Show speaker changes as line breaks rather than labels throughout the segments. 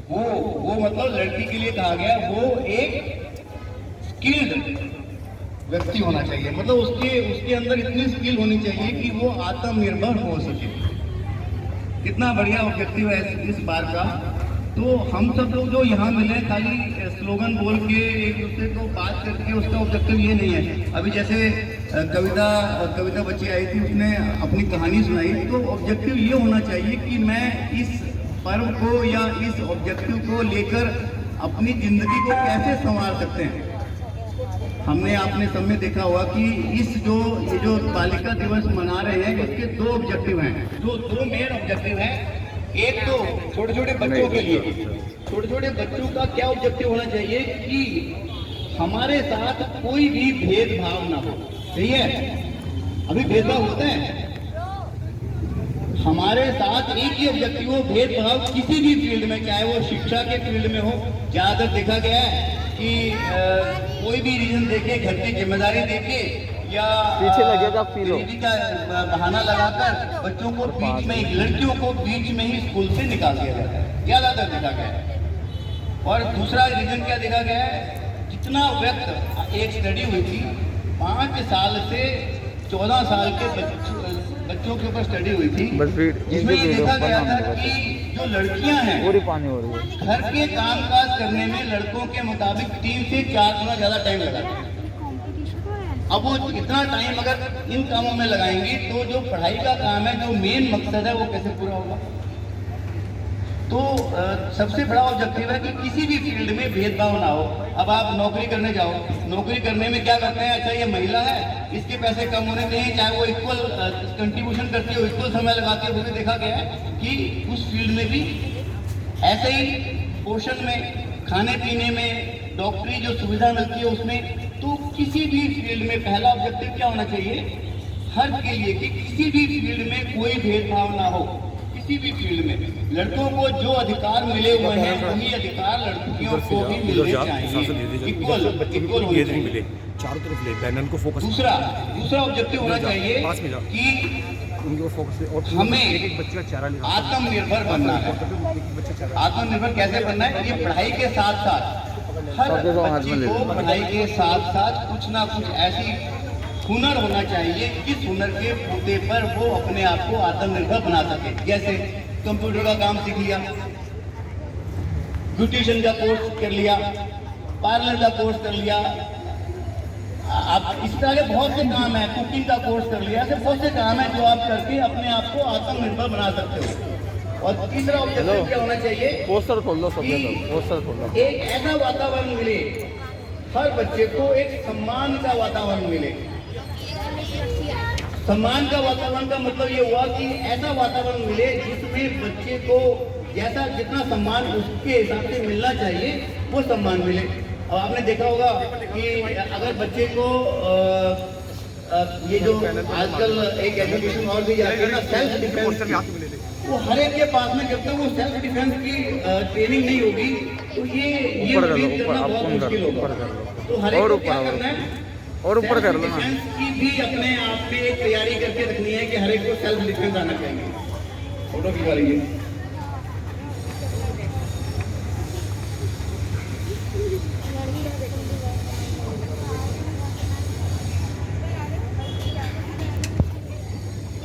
वो मतलब लड़की के लिए कहा गया वो एक स्किल्ड व्यक्ति होना चाहिए, मतलब उसके अंदर इतनी स्किल होनी चाहिए कि वो आत्मनिर्भर हो सके। कितना बढ़िया ऑब्जेक्टिव है इस बार का। तो हम सब लोग जो यहाँ मिले खाली स्लोगन बोल के एक दूसरे को बात करके उसका ऑब्जेक्टिव ये नहीं है। अभी जैसे कविता बच्ची आई थी, उसने अपनी कहानी सुनाई, तो ऑब्जेक्टिव ये होना चाहिए कि मैं इस पर्व को या इस ऑब्जेक्टिव को लेकर अपनी जिंदगी को कैसे संवार सकते हैं। हमने आपने सब में देखा हुआ कि ये जो बालिका दिवस मना रहे हैं, इसके दो ऑब्जेक्टिव हैं, जो दो मेन ऑब्जेक्टिव हैं। एक तो छोटे छोटे बच्चों के लिए, छोटे छोटे बच्चों का क्या ऑब्जेक्टिव होना चाहिए कि हमारे साथ कोई भी भेदभाव ना हो। सही है, अभी भेदभाव होते हैं हमारे साथ। एक ही ऑब्जेक्टिव हो, भेदभाव किसी भी फील्ड में, चाहे वो शिक्षा के फील्ड में हो। ज्यादातर देखा गया है कि कोई भी रीजन देके, घर की जिम्मेदारी देके या
पीछे लगेगा
गरीबी का बहाना लगाकर बच्चों को बीच में ही, लड़कियों को बीच में ही स्कूल से निकाल दिया जाता है, ज्यादातर देखा गया है। और दूसरा रीजन क्या देखा गया है, जितना व्यक्त, एक स्टडी हुई थी 5 साल से 14 साल के बच्चों के ऊपर स्टडी हुई थी, जिसमें ये देखा गया था कि जो लड़कियां हैं
पूरी पानी हो रही है,
घर के कामकाज करने में लड़कों के मुताबिक 3 से 4 गुना ज्यादा टाइम लगाते हैं। अब वो इतना टाइम अगर इन कामों में लगाएंगे तो जो पढ़ाई का काम है, जो मेन मकसद है, वो कैसे पूरा होगा। तो सबसे बड़ा ऑब्जेक्टिव है कि किसी भी फील्ड में भेदभाव ना हो। अब आप नौकरी करने जाओ, नौकरी करने में क्या करते हैं, अच्छा ये महिला है, इसके पैसे कम होने चाहिए, चाहे वो इक्वल कंट्रीब्यूशन करती हो, इक्वल समय लगाती है। वो भी देखा गया है कि उस फील्ड में भी ऐसे ही पोषण में, खाने पीने में, डॉक्टरी जो सुविधा मिलती है उसमें। तो किसी भी फील्ड में पहला ऑब्जेक्टिव क्या होना चाहिए हर के लिए, कि किसी भी फील्ड में कोई भेदभाव ना हो। किसी भी फील्ड में लड़कों को जो अधिकार मिले हुए हैं वही अधिकार लड़कियों को भी मिलने चाहिए, इक्वल मिले,
चारों तरफ ले, पैनल को फोकस।
दूसरा ऑब्जेक्टिव होना चाहिए कि
उनको फोकस और
हमें
एक बच्चे का चेहरा लिखा,
आत्मनिर्भर बनना है। आत्मनिर्भर कैसे बनना है, ये पढ़ाई के साथ साथ हर बच्चे को पढ़ाई के साथ साथ कुछ ना कुछ ऐसी हुनर होना चाहिए जिस हुनर के बूते पर वो अपने आप को आत्मनिर्भर बना सके। जैसे कंप्यूटर का काम सीख लिया, ब्यूटिशियन का कोर्स कर लिया, पार्लर का कोर्स कर लिया, आप इस तरह के बहुत से काम है, कुकिंग का कोर्स कर लिया। ऐसे बहुत से काम है जो आप करके अपने आप को आत्मनिर्भर बना सकते हो। और तीसरा ऑब्जेक्टिव क्या होना चाहिए,
पोस्टर खोल लो, पोस्टर खोल लो।
एक ऐसा वातावरण मिले, हर बच्चे को एक सम्मान का वातावरण मिले। सम्मान का वातावरण का मतलब ये हुआ कि ऐसा वातावरण मिले जिसमें बच्चे को जैसा जितना सम्मान उसके हिसाब से मिलना चाहिए वो सम्मान मिले। और आपने देखा होगा कि अगर बच्चे को ये जो आजकल एक एजुकेशन और भी जाती है ना, सेल्फ डिफेंस, वो हर एक के पास में जब तक वो सेल्फ डिफेंस की ट्रेनिंग नहीं होगी तो ये उम्मीद करना बहुत मुश्किल होगा। तो हर एक को क्या करना है,
और ऊपर कर लो ना,
डिफेंस की भी अपने आप में एक तैयारी करके रखनी है कि हर एक को सेल्फ डिफेंस आना चाहिए। फोटो खिंचवा लीजिए।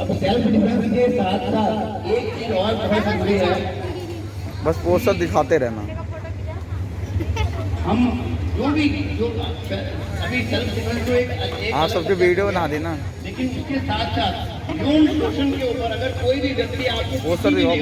अब सेल्फ डिफेंस के साथ साथ एक चीज और बहुत जरूरी है,
बस पोस्टर दिखाते रहना।
हम जो अभी सेल्फ डिफेंस को एक
हाँ, सबके वीडियो बना देना।
लेकिन उसके साथ साथ यौन शोषण के ऊपर अगर कोई भी व्यक्ति आपको
पोस्टर दिखाओ,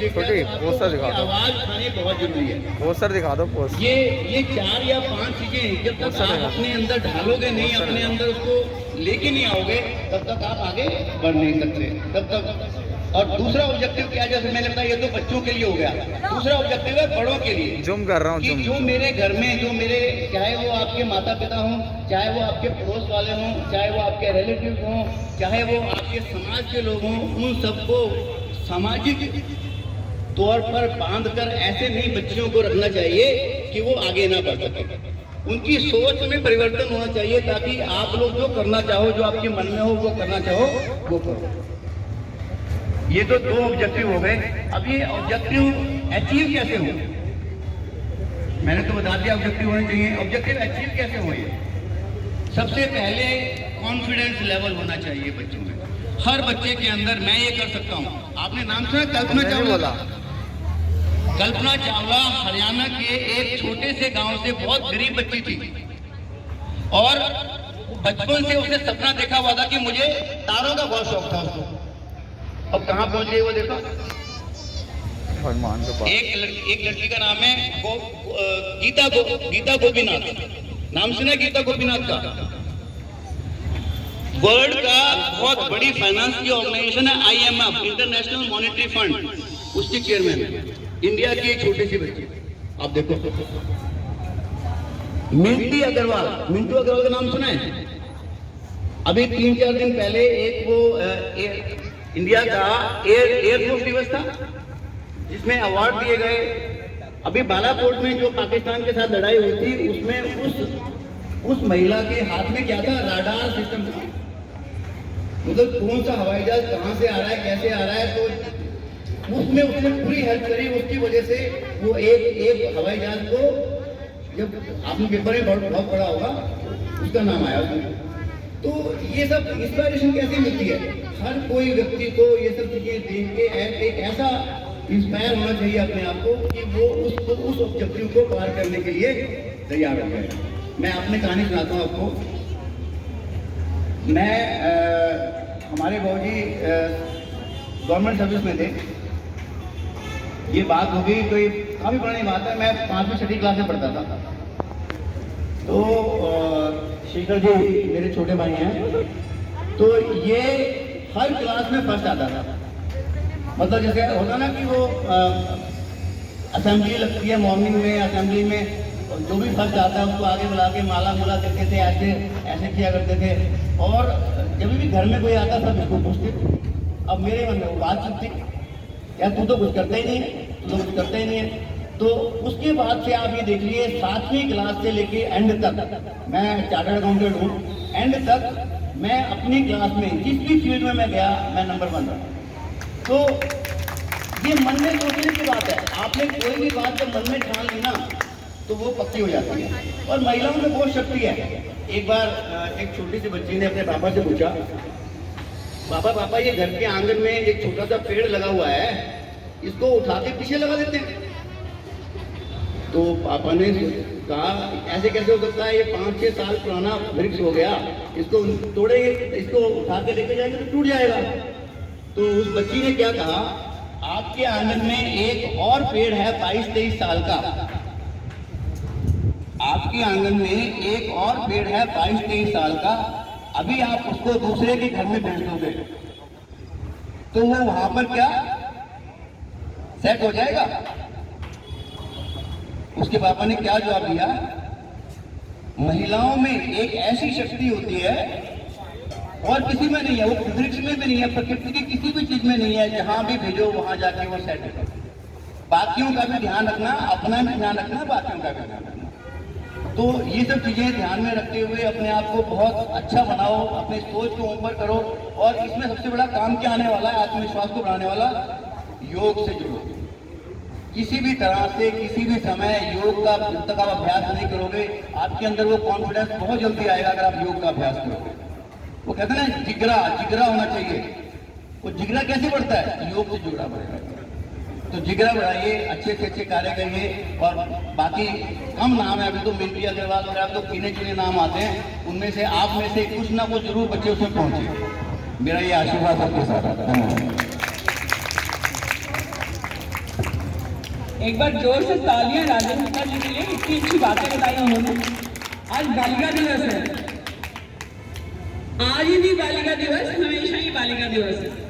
छोटी
पोस्टर दिखा दो,
आवाज उठानी बहुत जरूरी है।
पोस्टर दिखा दो, पोस्टर।
ये 4 या 5 चीजें जब तक आप अपने अंदर ढालोगे नहीं, अपने अंदर उसको लेके नहीं आओगे, तब तक आप आगे बढ़ नहीं सकते। तब तक। और दूसरा ऑब्जेक्टिव क्या, जैसे मैंने बताया, ये तो बच्चों के लिए हो गया। दूसरा ऑब्जेक्टिव है बड़ों के लिए।
जूम कर रहा हूँ,
कि जो मेरे घर में, जो मेरे, चाहे वो आपके माता पिता हों, चाहे वो आपके पड़ोस वाले हों, चाहे वो आपके रिलेटिव हों, चाहे वो आपके समाज के लोग हों, उन सबको सामाजिक तौर पर बांधकर ऐसे नहीं बच्चियों को रखना चाहिए कि वो आगे ना बढ़ सके। उनकी सोच में परिवर्तन होना चाहिए ताकि आप लोग जो करना चाहो, जो आपके मन में हो वो करना चाहो, वो करो। ये तो 2 ऑब्जेक्टिव हो गए। अब ये ऑब्जेक्टिव अचीव कैसे हो, मैंने तो बता दिया ऑब्जेक्टिव होने चाहिए। ऑब्जेक्टिव अचीव कैसे हुए? सबसे पहले कॉन्फिडेंस लेवल होना चाहिए बच्चों में। हर बच्चे के अंदर मैं ये कर सकता हूँ। आपने नाम सुना कल्पना
नहीं
चावला?
बोला।
कल्पना चावला हरियाणा के एक छोटे से गांव से बहुत गरीब बच्ची थी और बचपन से उसने सपना देखा हुआ था कि मुझे तारों का बहुत शौक था उसको। अब कहाँ पहुंच गई वो देखो।
भगवान के पास।
एक लड़की का नाम है गीता गोपीनाथ। नाम सुना है गीता गोपीनाथ का? वर्ल्ड का बहुत बड़ी फाइनेंस की ऑर्गेनाइजेशन है IMF, इंटरनेशनल मॉनेटरी फंड, उसकी चेयरमैन है। इंडिया की एक छोटी सी बच्ची, आप देखो। मिंटू अग्रवाल का नाम सुना है? अभी 3-4 दिन पहले एक वो इंडिया का एयरफोर्स दिवस था जिसमें अवार्ड दिए गए। अभी बालाकोट में जो पाकिस्तान के साथ लड़ाई हुई थी उसमें उस महिला के हाथ में क्या था? राडार सिस्टम था। मतलब कौन सा हवाई जहाज कहां से आ रहा है, कैसे आ रहा है, तो उसमें उसने पूरी हेल्प करी। उसकी वजह से वो एक हवाई जहाज को, जब आपने पेपर में बहुत पढ़ा होगा, उसका नाम आया उसमें। तो ये सब इंस्पिरेशन कैसे मिलती है? हर कोई व्यक्ति को ये सब चीजें देख के एक ऐसा इंस्पायर होना चाहिए अपने आप को कि वो उस ऑब्जेक्टिव को पार करने के लिए तैयार हो गए। मैं अपनी कहानी सुनाता हूँ आपको। मैं हमारे बाबूजी गवर्नमेंट सर्विस में थे। ये बात हो गई, कोई काफ़ी पुरानी बात है। मैं 5वीं-6वीं क्लास में पढ़ता था। तो शेखर जी मेरे छोटे भाई हैं, तो ये हर क्लास में फर्स्ट आता था। मतलब जैसे होता ना कि वो असेंबली लगती है मॉर्निंग में, असेंबली में जो भी फर्स्ट आता है उसको आगे बुला के माला करते थे, ऐसे किया करते थे। और जब भी घर में कोई आता सब इसको पूछते थे। अब मेरे मन में वो बात चलती, यार तू तो कुछ करता ही नहीं है, तू तो कुछ करता ही नहीं है। तो उसके बाद से आप ये देख लिए 7वीं क्लास से लेके एंड तक, मैं चार्टर्ड अकाउंटेंट हूँ, एंड तक मैं अपनी क्लास में जिस भी फील्ड में मैं गया मैं नंबर 1 रहा। तो ये मन में सोचने की बात है। आपने कोई भी बात जब मन में ठान ली ना तो वो पक्की हो जाती है। और महिलाओं में बहुत शक्ति है। एक बार एक छोटी सी बच्ची ने अपने पापा से पूछा, पापा ये घर के आंगन में एक छोटा सा पेड़ लगा हुआ है, इसको उठा के पीछे लगा देते हैं। तो पापा ने कहा ऐसे कैसे हो सकता है, ये 5-6 साल पुराना वृक्ष हो गया, इसको तोड़ेंगे, इसको उठा के लेके जाएंगे तो टूट जाएगा। तो उस बच्ची ने क्या कहा, आपके आंगन में एक और पेड़ है 22-23 साल का, आपके आंगन में एक और पेड़ है 22-23 साल का, अभी आप उसको दूसरे के घर में भेज दोगे तो वो वहां पर क्या सेट हो जाएगा? उसके पापा ने क्या जवाब दिया, महिलाओं में एक ऐसी शक्ति होती है और किसी में नहीं है, वो वृक्ष में भी नहीं है, प्रकृति की किसी भी चीज में नहीं है, जहां भी भेजो वहां जाके वो सेट है। बाकियों का भी ध्यान रखना, अपना भी ध्यान रखना, बाकियों का भी ध्यान रखना। तो ये सब चीजें ध्यान में रखते हुए अपने आप को बहुत अच्छा बनाओ, अपने सोच को ऊपर करो। और इसमें सबसे बड़ा काम क्या आने वाला है, आत्मविश्वास को बढ़ाने वाला, योग से जुड़ो। किसी भी तरह से किसी भी समय योग का जब तक आप अभ्यास नहीं करोगे, आपके अंदर वो कॉन्फिडेंस बहुत जल्दी आएगा अगर आप योग का अभ्यास करोगे। वो कहते हैं ना जिगरा होना चाहिए। वो जिगरा कैसे बढ़ता है? योग से जिगरा बढ़ेगा। तो जिगरा बढ़ाइए, अच्छे से अच्छे कार्य करिए। और बाकी कम नाम है अभी तो, मिंटू अग्रवाल और आप तो गिने चुने नाम आते हैं, उनमें से आप में से कुछ ना कुछ जरूर बच्चे उसमें पहुंचे। मेरा ये आशीर्वाद आपके साथ है।
एक बार जोर से तालियां राजेंद्र गुप्ता जी के लिए, इतनी अच्छी बातें बताई उन्होंने। आज बालिका दिवस है, आज ही नहीं बालिका दिवस, हमेशा ही बालिका दिवस है।